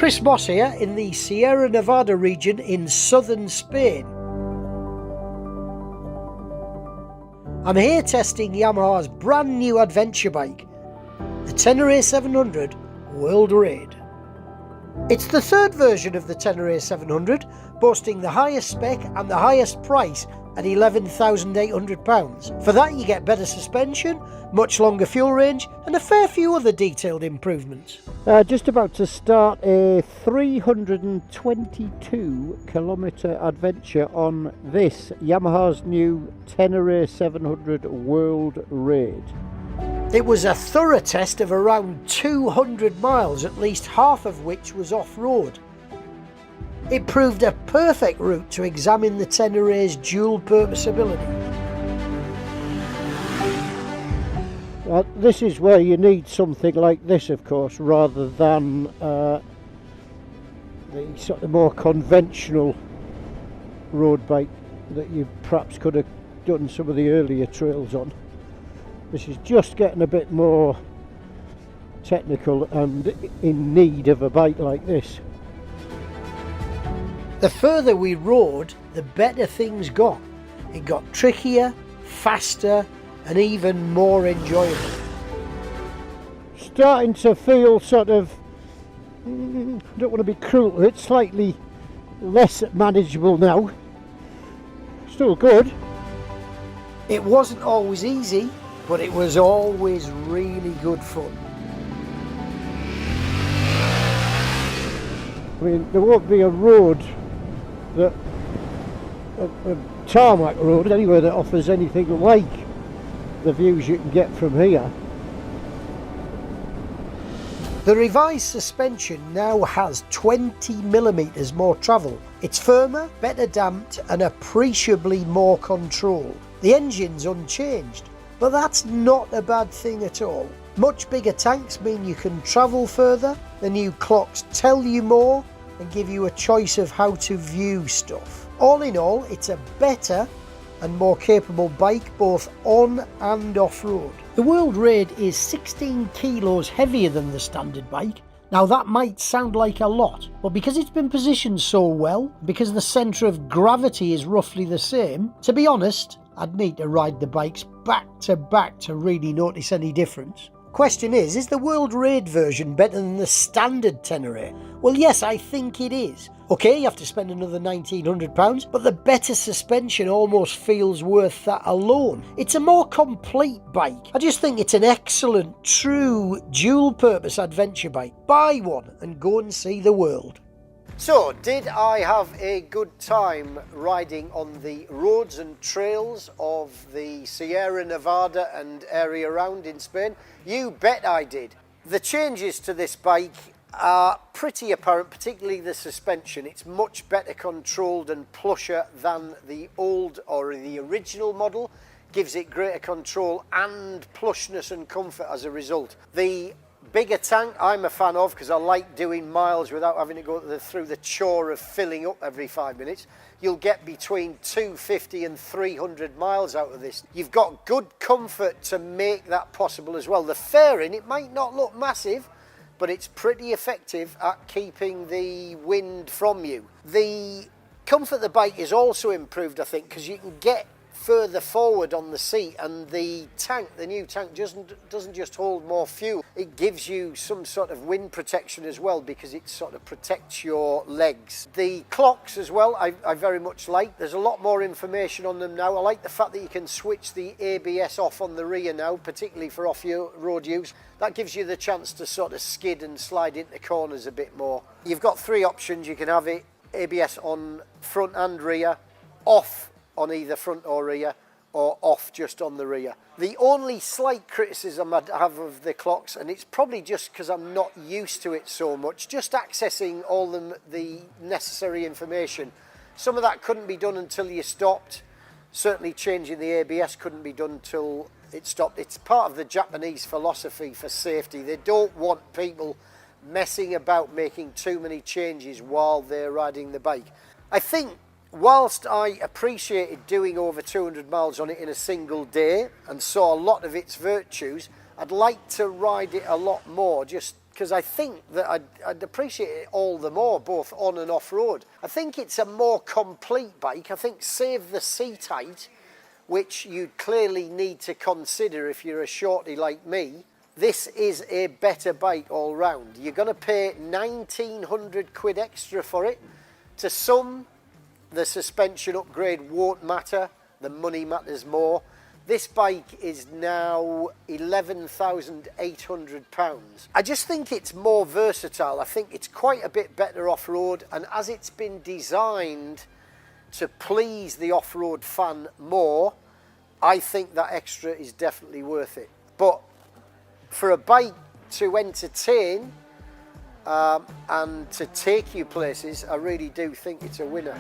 Chris Moss here in the Sierra Nevada region in southern Spain. I'm here testing Yamaha's brand new adventure bike, the Tenere 700 World Raid. It's the third version of the Tenere 700, boasting the highest spec and the highest price at £11,800. For that you get better suspension, much longer fuel range and a fair few other detailed improvements. Just about to start a 322 kilometre adventure on this Yamaha's new Tenere 700 World Raid. It was a thorough test of around 200 miles, at least half of which was off-road. It proved a perfect route to examine the Tenere's dual-purpose ability. This is where you need something like this, of course, rather than the sort of more conventional road bike that you perhaps could have done some of the earlier trails on. This is just getting a bit more technical and in need of a bike like this. The further we rode, the better things got. It got trickier, faster and even more enjoyable. Starting to feel sort of, I don't want to be cruel, it's slightly less manageable now. Still good. It wasn't always easy, but it was always really good fun. I mean, there won't be a road that a tarmac road anywhere that offers anything like the views you can get from here. The revised suspension now has 20mm more travel. It's firmer, better damped and appreciably more control. The engine's unchanged, but that's not a bad thing at all. Much bigger tanks mean you can travel further, the new clocks tell you more and give you a choice of how to view stuff. All in all, it's a better and more capable bike both on and off-road. The World Raid is 16 kilos heavier than the standard bike. Now that might sound like a lot, but because it's been positioned so well, because the centre of gravity is roughly the same, to be honest, I'd need to ride the bikes back to back to really notice any difference. Question is the World Raid version better than the standard Tenere? Well yes, I think it is. Okay, you have to spend another £1,900, but the better suspension almost feels worth that alone. It's a more complete bike. I just think it's an excellent, true, dual-purpose adventure bike. Buy one and go and see the world. So, did I have a good time riding on the roads and trails of the Sierra Nevada and area around in Spain? You bet I did. The changes to this bike are pretty apparent, particularly the suspension. It's much better controlled and plusher than the old or the original model. Gives it greater control and plushness and comfort as a result. The bigger tank I'm a fan of because I like doing miles without having to go through the chore of filling up every 5 minutes. You'll get between 250 and 300 miles out of this. You've got good comfort to make that possible as well. The fairing, it might not look massive, but it's pretty effective at keeping the wind from you. The comfort of the bike is also improved, I think, because you can get further forward on the seat, and the tank, the new tank, doesn't just hold more fuel, it gives you some sort of wind protection as well because it sort of protects your legs. The clocks as well I very much like. There's a lot more information on them now. I like the fact that you can switch the ABS off on the rear now, particularly for off-road use. That gives you the chance to sort of skid and slide into corners a bit more. You've got three options. You can have it ABS on front and rear, off on either front or rear, or off just on the rear. The only slight criticism I have of the clocks, and it's probably just because I'm not used to it so much, just accessing all the necessary information. Some of that couldn't be done until you stopped. Certainly changing the ABS couldn't be done until it stopped. It's part of the Japanese philosophy for safety. They don't want people messing about making too many changes while they're riding the bike. I think whilst I appreciated doing over 200 miles on it in a single day and saw a lot of its virtues, I'd like to ride it a lot more just because I think that I'd appreciate it all the more, both on and off-road. I think it's a more complete bike. I think save the seat height, which you clearly need to consider if you're a shorty like me, this is a better bike all round. You're going to pay 1,900 quid extra for it. To some, the suspension upgrade won't matter, the money matters more. This bike is now £11,800. I just think it's more versatile. I think it's quite a bit better off-road, and as it's been designed to please the off-road fan more, I think that extra is definitely worth it. But for a bike to entertain and to take you places, I really do think it's a winner.